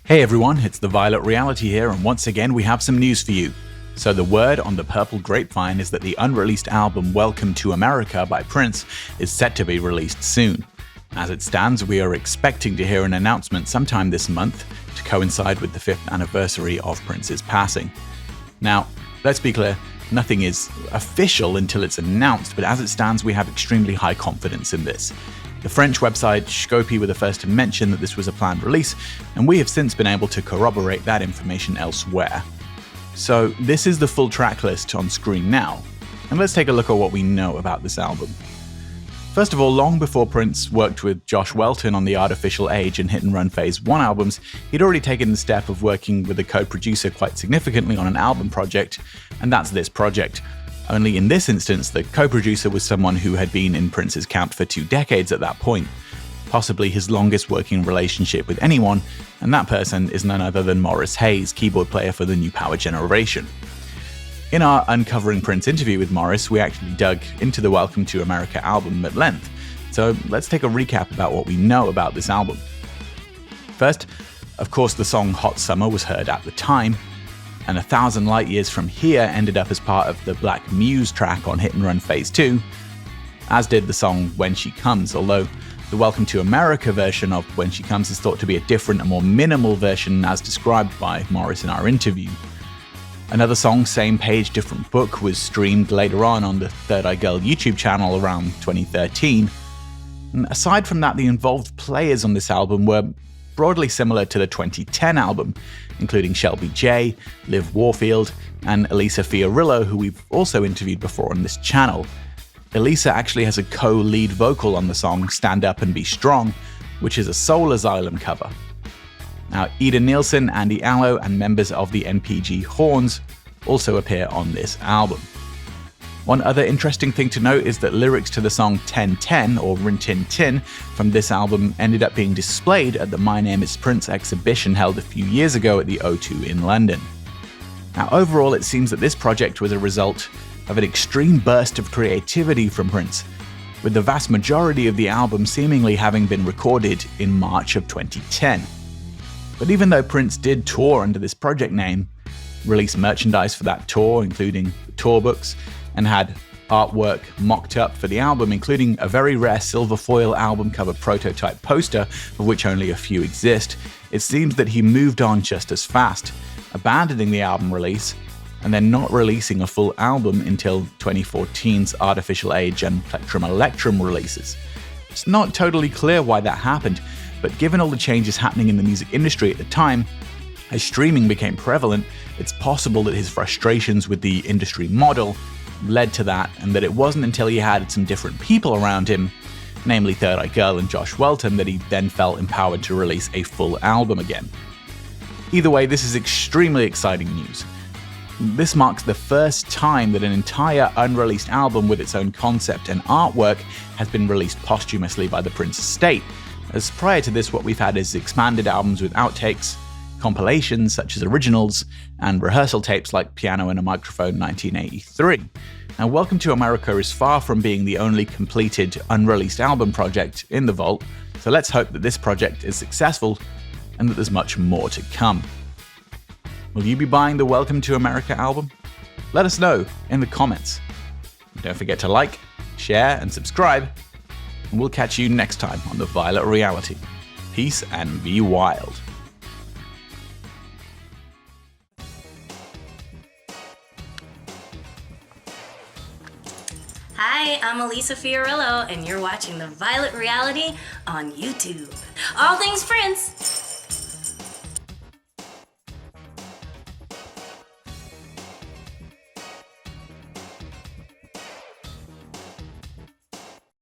Hey everyone, it's the Violet Reality here, and once again we have some news for you. So the word on the Purple Grapevine is that the unreleased album Welcome to America by Prince is set to be released soon. As it stands, we are expecting to hear an announcement sometime this month to coincide with the 5th anniversary of Prince's passing. Now, let's be clear, nothing is official until it's announced, but as it stands, we have extremely high confidence in this. The French website Scopy were the first to mention that this was a planned release, and we have since been able to corroborate that information elsewhere. So this is the full track list on screen now, and let's take a look at what we know about this album. First of all, long before Prince worked with Josh Welton on the Artificial Age and Hit and Run Phase 1 albums, he'd already taken the step of working with a co-producer quite significantly on an album project, and that's this project. Only in this instance, the co-producer was someone who had been in Prince's camp for 2 decades at that point, possibly his longest working relationship with anyone, and that person is none other than Morris Hayes, keyboard player for the New Power generation. In our Uncovering Prince interview with Morris, we actually dug into the Welcome to America album at length, so let's take a recap about what we know about this album. First, of course, the song Hot Summer was heard at the time, and 1,000 Light Years from Here ended up as part of the Black Muse track on Hit and Run Phase 2, as did the song When She Comes, although the Welcome to America version of When She Comes is thought to be a different and more minimal version as described by Morris in our interview. Another song, Same Page, Different Book, was streamed later on the Third Eye Girl YouTube channel around 2013. And aside from that, the involved players on this album were broadly similar to the 2010 album, including Shelby J, Liv Warfield, and Elisa Fiorillo, who we've also interviewed before on this channel. Elisa actually has a co-lead vocal on the song Stand Up and Be Strong, which is a Soul Asylum cover. Now, Ida Nielsen, Andy Allo, and members of the NPG Horns also appear on this album. One other interesting thing to note is that lyrics to the song 1010 or Rin Tin Tin from this album ended up being displayed at the My Name is Prince exhibition held a few years ago at the O2 in London. Now, overall, it seems that this project was a result of an extreme burst of creativity from Prince, with the vast majority of the album seemingly having been recorded in March of 2010. But even though Prince did tour under this project name, release merchandise for that tour, including tour books, and had artwork mocked up for the album, including a very rare silver foil album cover prototype poster, of which only a few exist, it seems that he moved on just as fast, abandoning the album release, and then not releasing a full album until 2014's Artificial Age and Plectrum Electrum releases. It's not totally clear why that happened, but given all the changes happening in the music industry at the time, as streaming became prevalent, it's possible that his frustrations with the industry model led to that, and that it wasn't until he had some different people around him, namely Third Eye Girl and Josh Welton, that he then felt empowered to release a full album again. Either way, this is extremely exciting news. This marks the first time that an entire unreleased album with its own concept and artwork has been released posthumously by the Prince estate, as prior to this what we've had is expanded albums with outtakes, compilations such as originals, and rehearsal tapes like Piano and a Microphone 1983. Now, Welcome to America is far from being the only completed unreleased album project in the vault, so let's hope that this project is successful and that there's much more to come. Will you be buying the Welcome to America album? Let us know in the comments. Don't forget to like, share, and subscribe, and we'll catch you next time on The Violet Reality. Peace and be wild. Hi, I'm Elisa Fiorillo, and you're watching The Violet Reality on YouTube. All things Prince!